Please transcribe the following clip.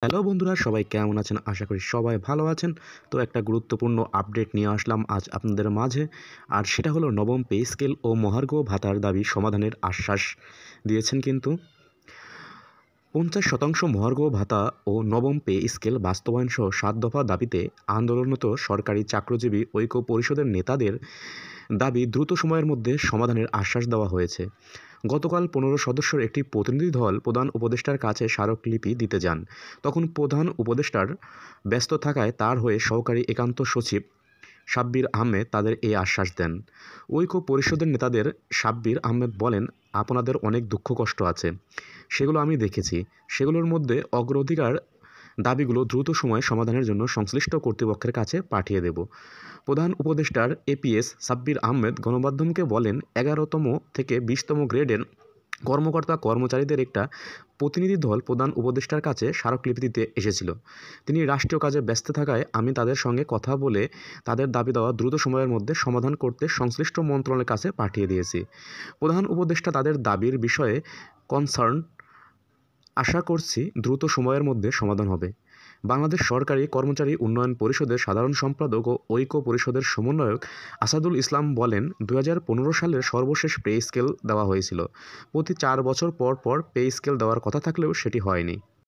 Hello বন্ধুরা, সবাই কেমন আছেন? আশা করি সবাই ভালো আছেন। তো একটা গুরুত্বপূর্ণ আপডেট নিয়ে আসলাম আজ আপনাদের মাঝে। আর সেটা হলো নবম পে স্কেল ও মহার্ঘ ভাতার দাবি সমাধানের আশ্বাস দিয়েছেন কিন্তু ৫০% মহার্ঘ ভাতা ও নবম পে স্কেল বাস্তবায়নসহ ৭ দফা দাবিতে আন্দোলনরত সরকারি চাকরিজীবী ঐক্য পরিষদের নেতাদের দাবি দ্রুত সময়ের মধ্যে সমাধানের আশ্বাস দেওয়া হয়েছে। গতকাল ১৫ সদস্যের একটি প্রতিনিধি দল প্রধান উপদেষ্টার কাছে স্মারকলিপি দিতে যান। তখন প্রধান উপদেষ্টার ব্যস্ত থাকায় তার হয়ে সহকারী একান্ত সচিব সাব্বির আহমেদ তাদের এই আশ্বাস দেন। ঐক্য পরিষদের নেতাদের সাব্বির আহমেদ বলেন, আপনাদের অনেক দুঃখ কষ্ট আছে, সেগুলো আমি দেখেছি। সেগুলোর মধ্যে অগ্রাধিকার দাবিগুলো দ্রুত সময়ে সমাধানের জন্য সংশ্লিষ্ট কর্তৃপক্ষের কাছে পাঠিয়ে দেব। প্রধান উপদেষ্টার এপিএস সাব্বির আহমেদ গণমাধ্যমকে বলেন, ১১তম থেকে ২০তম গ্রেডের কর্মকর্তা কর্মচারীদের একটা প্রতিনিধি দল প্রধান উপদেষ্টার কাছে স্মারকলিপি দিতে এসেছিল। তিনি রাষ্ট্রীয় কাজে ব্যস্ত থাকায় আমি তাদের সঙ্গে কথা বলে তাদের দাবি দেওয়া দ্রুত সময়ের মধ্যে সমাধান করতে সংশ্লিষ্ট মন্ত্রণালয়ের কাছে পাঠিয়ে দিয়েছি। প্রধান উপদেষ্টা তাদের দাবির বিষয়ে কনসার্ন, আশা করছি দ্রুত সময়ের মধ্যে সমাধান হবে। বাংলাদেশ সরকারি কর্মচারী উন্নয়ন পরিষদের সাধারণ সম্পাদক ও ঐক্য পরিষদের সমন্বয়ক আসাদুল ইসলাম বলেন, ২০১৫ সালের সর্বশেষ পে স্কেল দেওয়া হয়েছিল। প্রতি ৪ বছর পর পর পে স্কেল দেওয়ার কথা থাকলেও সেটি হয়নি।